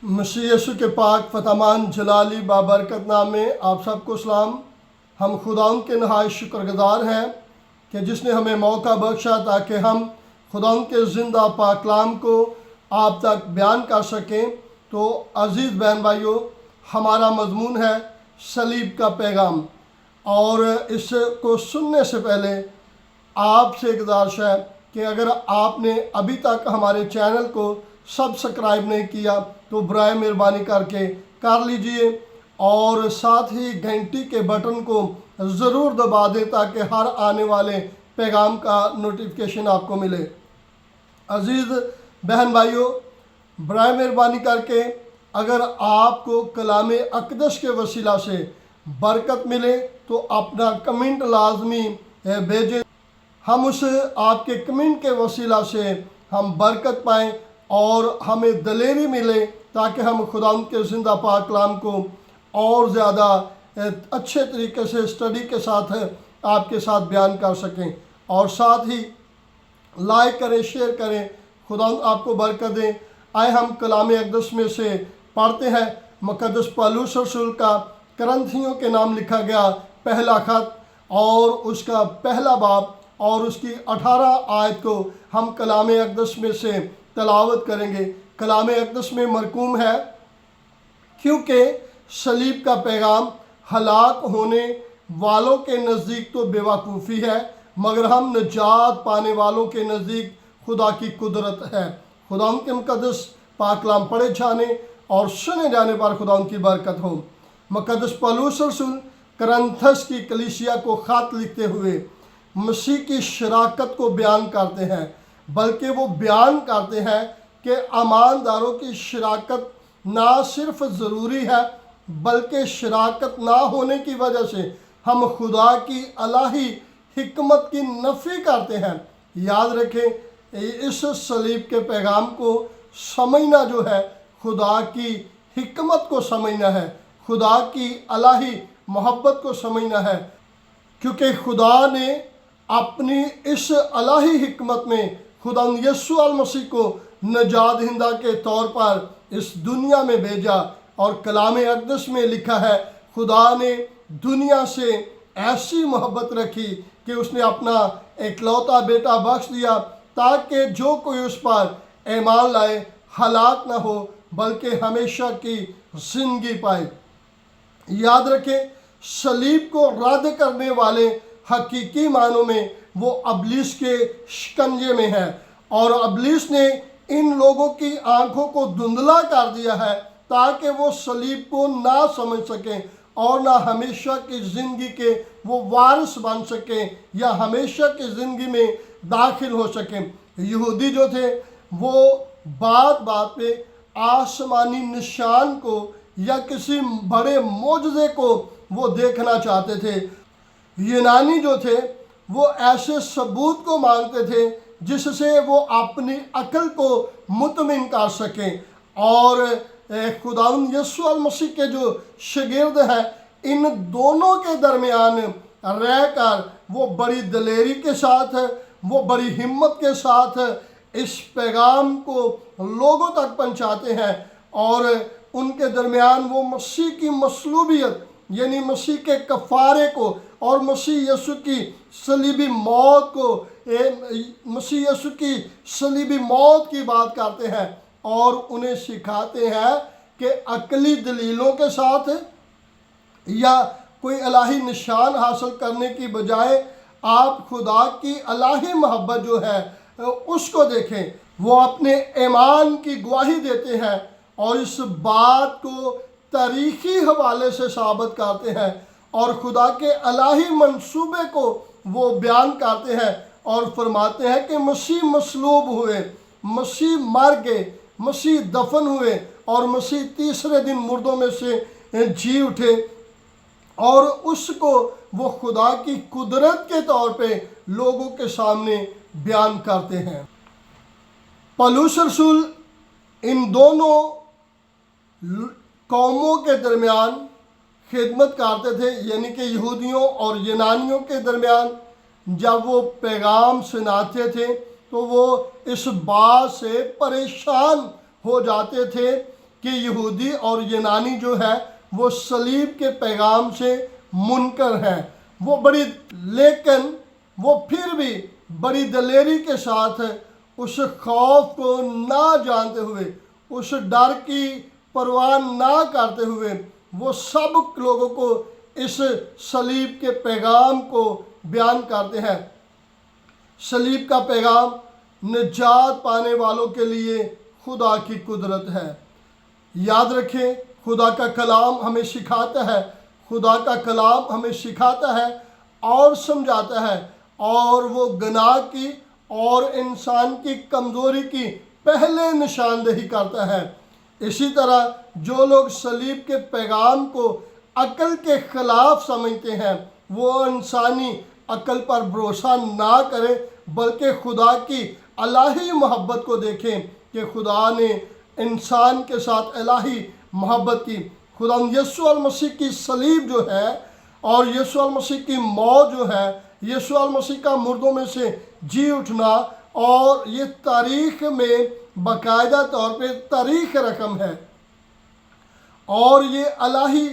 مسیح یسوع کے پاک فتمان جلالی بابرکت نام میں آپ سب کو سلام۔ ہم خداوند کے نہایت شکر گزار ہیں کہ جس نے ہمیں موقع بخشا تاکہ ہم خداوند کے زندہ پاک کلام کو آپ تک بیان کر سکیں۔ تو عزیز بہن بھائیوں، ہمارا مضمون ہے صلیب کا پیغام، اور اس کو سننے سے پہلے آپ سے گزارش ہے کہ اگر آپ نے ابھی تک ہمارے چینل کو سبسکرائب نہیں کیا تو برائے مہربانی کر کے کر لیجئے، اور ساتھ ہی گھنٹی کے بٹن کو ضرور دبا دیں تاکہ ہر آنے والے پیغام کا نوٹیفیکیشن آپ کو ملے۔ عزیز بہن بھائیوں، برائے مہربانی کر کے اگر آپ کو کلام اقدس کے وسیلہ سے برکت ملے تو اپنا کمنٹ لازمی بھیجیں۔ ہم اس آپ کے کمنٹ کے وسیلہ سے ہم برکت پائیں اور ہمیں دلیری ملے تاکہ ہم خداوند کے زندہ پاک کلام کو اور زیادہ اچھے طریقے سے اسٹڈی کے ساتھ آپ کے ساتھ بیان کر سکیں، اور ساتھ ہی لائک کریں، شیئر کریں۔ خداوند آپ کو برکت دیں۔ آئے ہم کلام اقدس میں سے پڑھتے ہیں مقدس پولس رسول کا کرنتھیوں کے نام لکھا گیا پہلا خط اور اس کا پہلا باب اور اس کی 18 آیت کو ہم کلام اقدس میں سے تلاوت کریں گے۔ کلام اقدس میں مرقوم ہے، کیونکہ صلیب کا پیغام ہلاک ہونے والوں کے نزدیک تو بے وقوفی ہے، مگر ہم نجات پانے والوں کے نزدیک خدا کی قدرت ہے۔ خداوند کے مقدس پاک کلام پڑھے جانے اور سنے جانے پر خداوند کی برکت ہو۔ مقدس پولس رسول کرنتھس کی کلیسیا کو خط لکھتے ہوئے مسیح کی شراکت کو بیان کرتے ہیں، بلکہ وہ بیان کرتے ہیں کہ ایمانداروں کی شراکت نہ صرف ضروری ہے بلکہ شراکت نہ ہونے کی وجہ سے ہم خدا کی الہی حکمت کی نفی کرتے ہیں۔ یاد رکھیں، اس صلیب کے پیغام کو سمجھنا جو ہے خدا کی حکمت کو سمجھنا ہے، خدا کی الہی محبت کو سمجھنا ہے، کیونکہ خدا نے اپنی اس الہی حکمت میں خداوند یسوع المسیح کو نجات دہندہ کے طور پر اس دنیا میں بھیجا۔ اور کلام اقدس میں لکھا ہے خدا نے دنیا سے ایسی محبت رکھی کہ اس نے اپنا اکلوتا بیٹا بخش دیا تاکہ جو کوئی اس پر ایمان لائے ہلاک نہ ہو بلکہ ہمیشہ کی زندگی پائے۔ یاد رکھیں، صلیب کو رد کرنے والے حقیقی معنوں میں وہ ابلیس کے شکنجے میں ہے، اور ابلیس نے ان لوگوں کی آنکھوں کو دھندلا کر دیا ہے تاکہ وہ صلیب کو نہ سمجھ سکیں اور نہ ہمیشہ کی زندگی کے وہ وارث بن سکیں یا ہمیشہ کی زندگی میں داخل ہو سکیں۔ یہودی جو تھے وہ بات بات پہ آسمانی نشان کو یا کسی بڑے معجزے کو وہ دیکھنا چاہتے تھے۔ یونانی جو تھے وہ ایسے ثبوت کو مانگتے تھے جس سے وہ اپنی عقل کو مطمئن کر سکیں، اور خداوند یسوع المسیح کے جو شاگرد ہیں ان دونوں کے درمیان رہ کر وہ بڑی دلیری کے ساتھ، وہ بڑی ہمت کے ساتھ اس پیغام کو لوگوں تک پہنچاتے ہیں، اور ان کے درمیان وہ مسیح کی مصلوبیت یعنی مسیح کے کفارے کو اور مسیح یسوع کی صلیبی موت کو، مسیح یسوع کی صلیبی موت کی بات کرتے ہیں، اور انہیں سکھاتے ہیں کہ عقلی دلیلوں کے ساتھ یا کوئی الہی نشان حاصل کرنے کی بجائے آپ خدا کی الہی محبت جو ہے اس کو دیکھیں۔ وہ اپنے ایمان کی گواہی دیتے ہیں اور اس بات کو تاریخی حوالے سے ثابت کرتے ہیں، اور خدا کے الہی منصوبے کو وہ بیان کرتے ہیں اور فرماتے ہیں کہ مسیح مصلوب ہوئے، مسیح مر گئے، مسیح دفن ہوئے، اور مسیح تیسرے دن مردوں میں سے جی اٹھے، اور اس کو وہ خدا کی قدرت کے طور پہ لوگوں کے سامنے بیان کرتے ہیں۔ پولس رسول ان دونوں قوموں کے درمیان خدمت کرتے تھے، یعنی کہ یہودیوں اور یونانیوں کے درمیان جب وہ پیغام سناتے تھے تو وہ اس بات سے پریشان ہو جاتے تھے کہ یہودی اور یونانی جو ہے وہ صلیب کے پیغام سے منکر ہیں، لیکن وہ پھر بھی بڑی دلیری کے ساتھ اس خوف کو نہ جانتے ہوئے، اس ڈر کی پرواہ نہ کرتے ہوئے وہ سب لوگوں کو اس صلیب کے پیغام کو بیان کرتے ہیں۔ صلیب کا پیغام نجات پانے والوں کے لیے خدا کی قدرت ہے۔ یاد رکھیں، خدا کا کلام ہمیں سکھاتا ہے، خدا کا کلام ہمیں سکھاتا ہے اور سمجھاتا ہے، اور وہ گناہ کی اور انسان کی کمزوری کی پہلے نشاندہی کرتا ہے۔ اسی طرح جو لوگ صلیب کے پیغام کو عقل کے خلاف سمجھتے ہیں وہ انسانی عقل پر بھروسہ نہ کریں، بلکہ خدا کی الہی محبت کو دیکھیں کہ خدا نے انسان کے ساتھ الہی محبت کی۔ خدا یسوع المسیح کی صلیب جو ہے اور یسوع المسیح کی موت جو ہے، یسوع المسیح کا مردوں میں سے جی اٹھنا، اور یہ تاریخ میں باقاعدہ طور پہ تاریخ رقم ہے، اور یہ الہی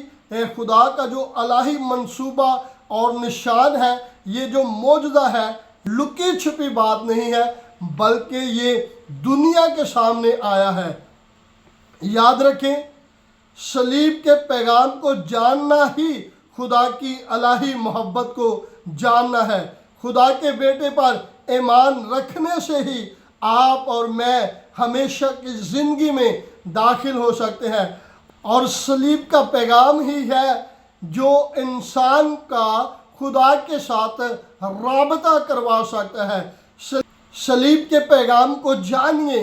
خدا کا جو الہی منصوبہ اور نشان ہے، یہ جو معجزہ ہے لکی چھپی بات نہیں ہے، بلکہ یہ دنیا کے سامنے آیا ہے۔ یاد رکھیں، صلیب کے پیغام کو جاننا ہی خدا کی الہی محبت کو جاننا ہے۔ خدا کے بیٹے پر ایمان رکھنے سے ہی آپ اور میں ہمیشہ کی زندگی میں داخل ہو سکتے ہیں، اور صلیب کا پیغام ہی ہے جو انسان کا خدا کے ساتھ رابطہ کروا سکتا ہے۔ صلیب کے پیغام کو جانیے،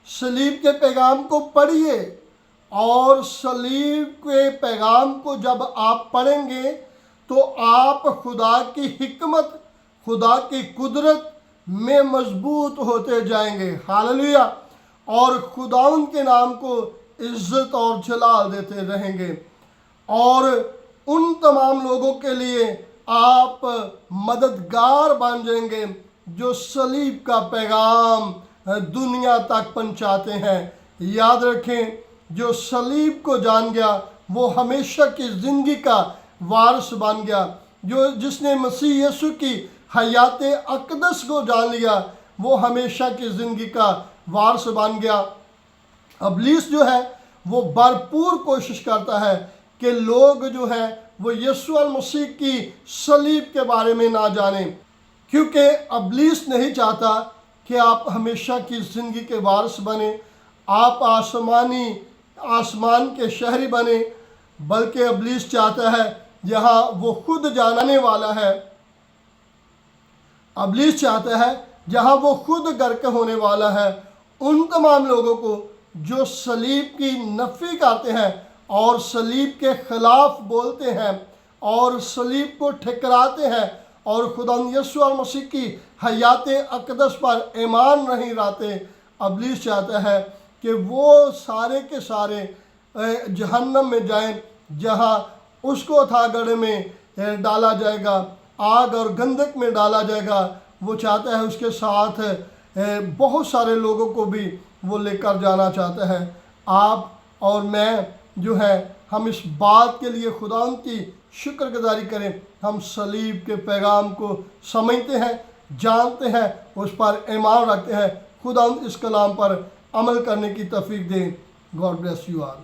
صلیب کے پیغام کو پڑھیے، اور صلیب کے پیغام کو جب آپ پڑھیں گے تو آپ خدا کی حکمت، خدا کی قدرت میں مضبوط ہوتے جائیں گے۔ ہاللویا! اور خداوند کے نام کو عزت اور جلال دیتے رہیں گے، اور ان تمام لوگوں کے لیے آپ مددگار بن جائیں گے جو صلیب کا پیغام دنیا تک پہنچاتے ہیں۔ یاد رکھیں، جو صلیب کو جان گیا وہ ہمیشہ کی زندگی کا وارث بن گیا۔ جس نے مسیح یسوع کی حیات اقدس کو جان لیا وہ ہمیشہ کی زندگی کا وارث بن گیا۔ ابلیس جو ہے وہ بھرپور کوشش کرتا ہے کہ لوگ جو ہیں وہ یسوع المسیح کی صلیب کے بارے میں نہ جانیں، کیونکہ ابلیس نہیں چاہتا کہ آپ ہمیشہ کی زندگی کے وارث بنیں، آپ آسمان کے شہری بنیں، بلکہ ابلیس چاہتا ہے جہاں وہ خود جانے والا ہے، ابلیس چاہتا ہے جہاں وہ خود غرق ہونے والا ہے، ان تمام لوگوں کو جو صلیب کی نفی کرتے ہیں اور صلیب کے خلاف بولتے ہیں اور صلیب کو ٹھکراتے ہیں اور خدا یسوع مسیح کی حیات اقدس پر ایمان نہیں لاتے، ابلیس چاہتا ہے کہ وہ سارے کے سارے جہنم میں جائیں، جہاں اس کو اتھاگڑھ میں ڈالا جائے گا، آگ اور گندک میں ڈالا جائے گا۔ وہ چاہتا ہے اس کے ساتھ بہت سارے لوگوں کو بھی وہ لے کر جانا چاہتا ہے۔ آپ اور میں جو ہے ہم اس بات کے لیے خدا کی شکر گزاری کریں، ہم صلیب کے پیغام کو سمجھتے ہیں، جانتے ہیں، اس پر ایمان رکھتے ہیں۔ خدا اس کلام پر عمل کرنے کی توفیق دیں۔ God bless you all.